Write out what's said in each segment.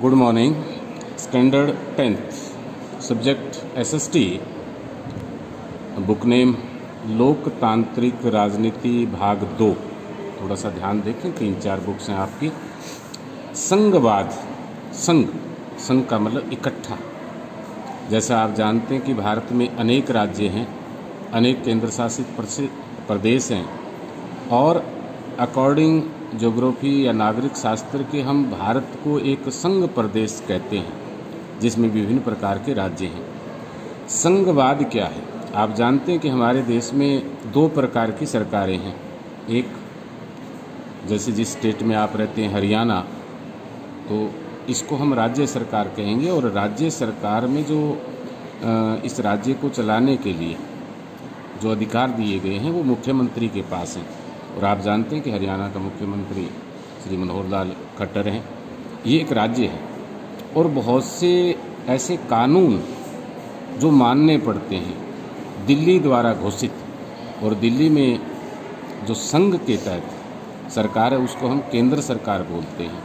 Good morning. Standard 10th subject SST, book name लोकतांत्रिक राजनीति भाग 2। थोड़ा सा ध्यान देखें, 3-4 बुक्स हैं आपकी। संघवाद, संघ का मतलब इकट्ठा। जैसा आप जानते हैं कि भारत में अनेक राज्य हैं, अनेक केंद्र शासित प्रदेश हैं और अकॉर्डिंग ज्योग्राफी या नागरिक शास्त्र के हम भारत को एक संघ प्रदेश कहते हैं जिसमें विभिन्न प्रकार के राज्य हैं। संघवाद क्या है? आप जानते हैं कि हमारे देश में 2 प्रकार की सरकारें हैं। एक, जैसे जिस स्टेट में आप रहते हैं हरियाणा, तो इसको हम राज्य सरकार कहेंगे और राज्य सरकार में जो इस राज्य को चलाने के लिए जो अधिकार दिए गए हैं वो मुख्यमंत्री के पास हैं। और आप जानते हैं कि हरियाणा का मुख्यमंत्री श्री मनोहर लाल खट्टर हैं। ये एक राज्य है और बहुत से ऐसे कानून जो मानने पड़ते हैं दिल्ली द्वारा घोषित, और दिल्ली में जो संघ के तहत सरकार है उसको हम केंद्र सरकार बोलते हैं,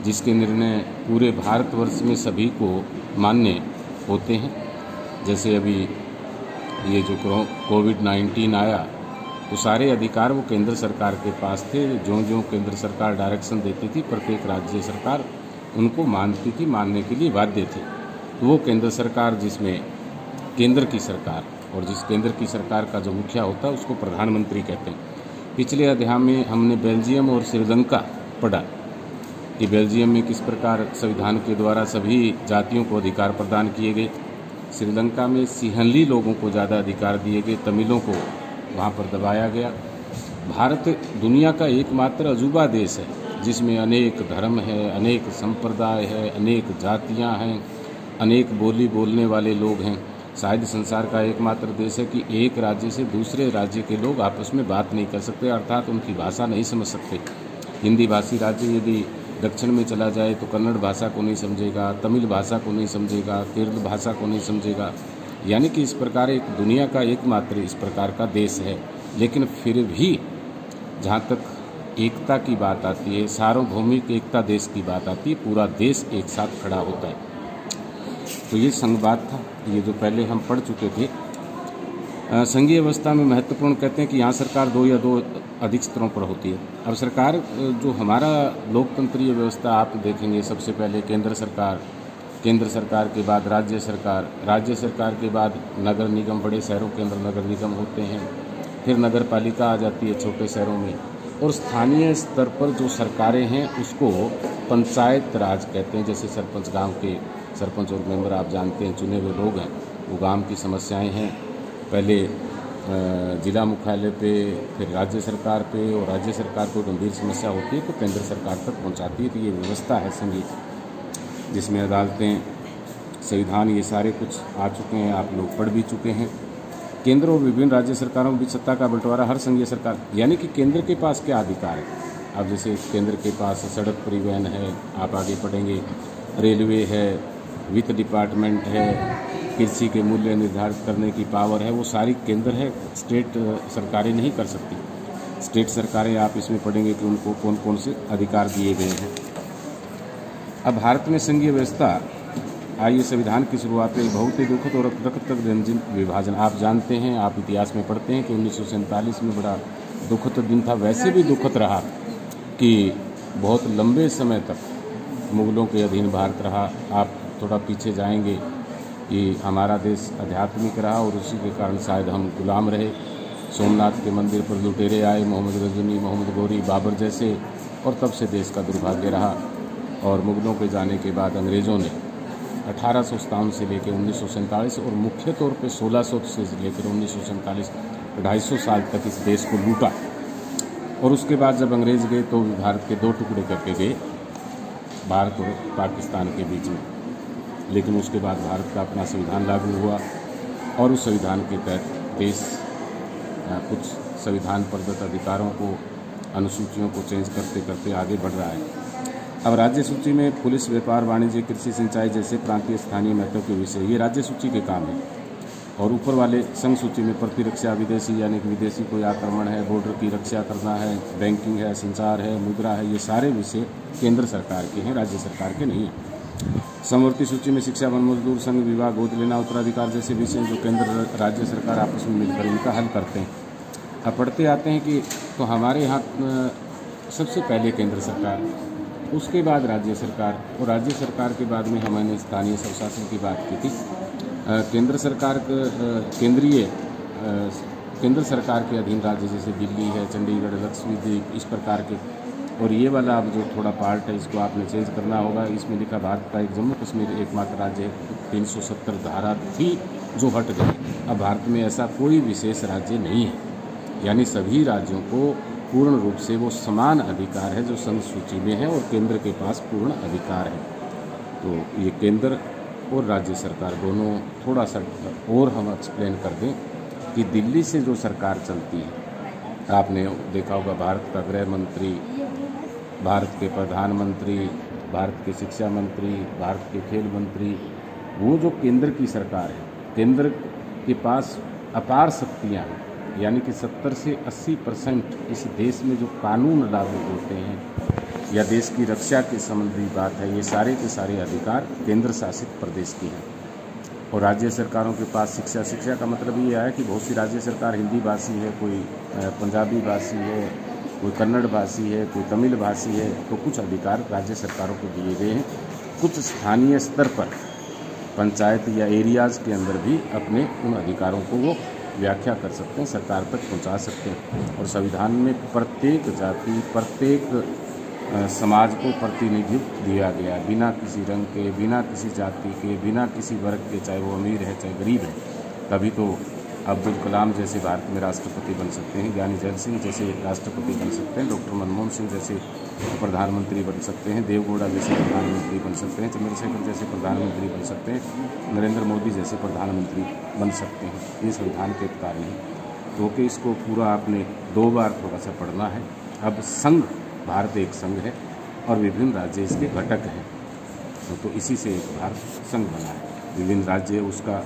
जिसके निर्णय पूरे भारतवर्ष में सभी को मान्य होते हैं। जैसे अभी ये जो कोविड-19 आया तो सारे अधिकार वो केंद्र सरकार के पास थे। जो केंद्र सरकार डायरेक्शन देती थी प्रत्येक राज्य सरकार उनको मानती थी, मानने के लिए बाध्य थे। तो वो केंद्र सरकार, जिसमें केंद्र की सरकार, और जिस केंद्र की सरकार का जो मुखिया होता है उसको प्रधानमंत्री कहते हैं। पिछले अध्याय में हमने बेल्जियम और श्रीलंका पढ़ा कि बेल्जियम में किस प्रकार संविधान के द्वारा सभी जातियों को अधिकार प्रदान किए गए। श्रीलंका में सिंहली लोगों को ज़्यादा अधिकार दिए गए, तमिलों को वहाँ पर दबाया गया। भारत दुनिया का एकमात्र अजूबा देश है जिसमें अनेक धर्म है, अनेक संप्रदाय है, अनेक जातियाँ हैं, अनेक बोली बोलने वाले लोग हैं। शायद संसार का एकमात्र देश है कि एक राज्य से दूसरे राज्य के लोग आपस में बात नहीं कर सकते, अर्थात उनकी भाषा नहीं समझ सकते। हिंदी भाषी राज्य यदि दक्षिण में चला जाए तो कन्नड़ भाषा को नहीं समझेगा, तमिल भाषा को नहीं समझेगा, केरल भाषा को नहीं समझेगा। यानी कि इस प्रकार एक दुनिया का एकमात्र इस प्रकार का देश है। लेकिन फिर भी जहाँ तक एकता की बात आती है, सार्वभौमिक एकता देश की बात आती है, पूरा देश एक साथ खड़ा होता है। तो ये संघवाद था, ये जो पहले हम पढ़ चुके थे। संघीय व्यवस्था में महत्वपूर्ण कहते हैं कि यहाँ सरकार 2 या 2 अधिक स्तरों पर होती है। अब सरकार, जो हमारा लोकतंत्रीय व्यवस्था आप देखेंगे, सबसे पहले केंद्र सरकार, केंद्र सरकार के बाद राज्य सरकार, राज्य सरकार के बाद नगर निगम, बड़े शहरों के अंदर नगर निगम होते हैं, फिर नगर पालिका आ जाती है छोटे शहरों में, और स्थानीय स्तर पर जो सरकारें हैं उसको पंचायत राज कहते हैं। जैसे सरपंच, गांव के सरपंच और मेंबर आप जानते हैं चुने हुए लोग हैं, वो गांव की समस्याएं हैं पहले जिला मुख्यालय पे, फिर राज्य सरकार पे, और राज्य सरकार को गंभीर समस्या होती है तो केंद्र सरकार तक पहुँचाती है। तो ये व्यवस्था है संघीय, जिसमें अदालतें, संविधान, ये सारे कुछ आ चुके हैं, आप लोग पढ़ भी चुके हैं। केंद्र और विभिन्न राज्य सरकारों के बीच सत्ता का बंटवारा हर संघीय सरकार, यानी कि केंद्र के पास क्या अधिकार है। अब जैसे केंद्र के पास सड़क परिवहन है, आप आगे पढ़ेंगे, रेलवे है, वित्त डिपार्टमेंट है, कृषि के मूल्य निर्धारित करने की पावर है, वो सारी केंद्र है, स्टेट सरकारें नहीं कर सकती। स्टेट सरकारें आप इसमें पढ़ेंगे कि उनको कौन कौन से अधिकार दिए गए हैं। अब भारत में संघीय व्यवस्था, आइए संविधान की शुरुआत में बहुत ही दुखद और रक्त रंजित विभाजन। आप जानते हैं, आप इतिहास में पढ़ते हैं कि 1947 में बड़ा दुखद दिन था। वैसे भी दुखद रहा कि बहुत लंबे समय तक मुगलों के अधीन भारत रहा। आप थोड़ा पीछे जाएंगे कि हमारा देश आध्यात्मिक रहा और उसी के कारण शायद हम गुलाम रहे। सोमनाथ के मंदिर पर लुटेरे आए, मोहम्मद गजनी, मोहम्मद गौरी, बाबर जैसे, और तब से देश का दुर्भाग्य रहा। और मुगलों के जाने के बाद अंग्रेज़ों ने 1857 से लेकर 1947, और मुख्य तौर पे 1600 से लेकर 1947, 250 साल तक इस देश को लूटा। और उसके बाद जब अंग्रेज़ गए तो भारत के 2 टुकड़े करके गए, भारत और पाकिस्तान के बीच में। लेकिन उसके बाद भारत का अपना संविधान लागू हुआ और उस संविधान के तहत देश कुछ संविधान प्रदत्त अधिकारों को, अनुसूचियों को चेंज करते करते आगे बढ़ रहा है। अब राज्य सूची में पुलिस, व्यापार, वाणिज्य, कृषि, सिंचाई जैसे प्रांतीय स्थानीय महत्व के विषय, ये राज्य सूची के काम है। और ऊपर वाले संघ सूची में प्रतिरक्षा, विदेशी यानी कि विदेशी कोई आक्रमण है, बॉर्डर की रक्षा करना है, बैंकिंग है, संचार है, मुद्रा है, ये सारे विषय केंद्र सरकार के हैं, राज्य सरकार के नहीं हैं। समवर्ती सूची में शिक्षा, वन मजदूर, संघ विवाह, गोद लेना, उत्तराधिकार जैसे विषय जो केंद्र राज्य सरकार आपस में मिलकर इनका हल करते हैं। अब पढ़ते आते हैं कि तो हमारे यहाँ सबसे पहले केंद्र सरकार, उसके बाद राज्य सरकार, और राज्य सरकार के बाद में हमने स्थानीय स्वशासन की बात की थी। केंद्र सरकार केंद्र सरकार के अधीन राज्य जैसे दिल्ली है, चंडीगढ़, लक्षद्वीप, इस प्रकार के। और ये वाला अब जो थोड़ा पार्ट है इसको आपने चेंज करना होगा। इसमें लिखा भारत का एक जम्मू कश्मीर एकमात्र राज्य है। 370 धारा थी जो हट गई। अब भारत में ऐसा कोई विशेष राज्य नहीं है, यानी सभी राज्यों को पूर्ण रूप से वो समान अधिकार है जो संघ सूची में है, और केंद्र के पास पूर्ण अधिकार है। तो ये केंद्र और राज्य सरकार दोनों थोड़ा सा और हम एक्सप्लेन कर दें कि दिल्ली से जो सरकार चलती है, आपने देखा होगा भारत का गृह मंत्री, भारत के प्रधानमंत्री, भारत के शिक्षा मंत्री, भारत के खेल मंत्री, वो जो केंद्र की सरकार है, केंद्र के पास अपार शक्तियाँ हैं, यानी कि 70 से 80% इस देश में जो कानून लागू होते हैं या देश की रक्षा के संबंधी बात है, ये सारे के सारे अधिकार केंद्र शासित प्रदेश के हैं। और राज्य सरकारों के पास शिक्षा का मतलब ये है कि बहुत सी राज्य सरकार हिंदी भाषी है, कोई पंजाबी भाषी है, कोई कन्नड़ भाषी है, कोई तमिल भाषी है, तो कुछ अधिकार राज्य सरकारों को दिए गए हैं। कुछ स्थानीय स्तर पर पंचायत या एरियाज़ के अंदर भी अपने उन अधिकारों को वो व्याख्या कर सकते हैं, सरकार तक पहुंचा सकते हैं। और संविधान में प्रत्येक जाति, प्रत्येक समाज को प्रतिनिधित्व दिया गया, बिना किसी रंग के, बिना किसी जाति के, बिना किसी वर्ग के, चाहे वो अमीर है चाहे गरीब है। तभी तो अब्दुल कलाम जैसे भारत में राष्ट्रपति बन सकते हैं, ज्ञानी जैल सिंह जैसे राष्ट्रपति बन सकते हैं, डॉक्टर मनमोहन सिंह जैसे प्रधानमंत्री बन सकते हैं, देवगौड़ा जैसे प्रधानमंत्री बन सकते हैं, चंद्रशेखर जैसे प्रधानमंत्री बन सकते हैं, नरेंद्र मोदी जैसे प्रधानमंत्री बन सकते हैं। ये संविधान के कार्य हैं, क्योंकि इसको पूरा आपने 2 बार थोड़ा सा पढ़ना है। अब संघ, भारत एक संघ है और विभिन्न राज्य इसके घटक हैं, तो इसी से एक भारत संघ बना है। विभिन्न राज्य, उसका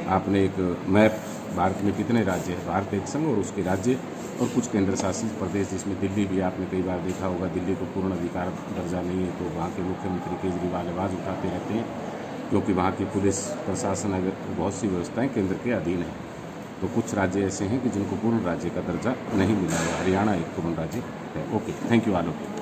आपने एक मैप, भारत में कितने राज्य हैं, भारत एक संघ और उसके राज्य और कुछ केंद्र शासित प्रदेश, जिसमें दिल्ली भी आपने कई बार देखा होगा। दिल्ली को पूर्ण अधिकार दर्जा नहीं है, तो वहाँ के मुख्यमंत्री केजरीवाल आवाज़ उठाते रहते हैं, क्योंकि वहाँ की पुलिस प्रशासन अगर बहुत सी व्यवस्थाएँ केंद्र के अधीन हैं। तो कुछ राज्य ऐसे हैं कि जिनको पूर्ण राज्य का दर्जा नहीं मिला है। हरियाणा एक पूर्ण राज्य है। Okay, thank you all of you.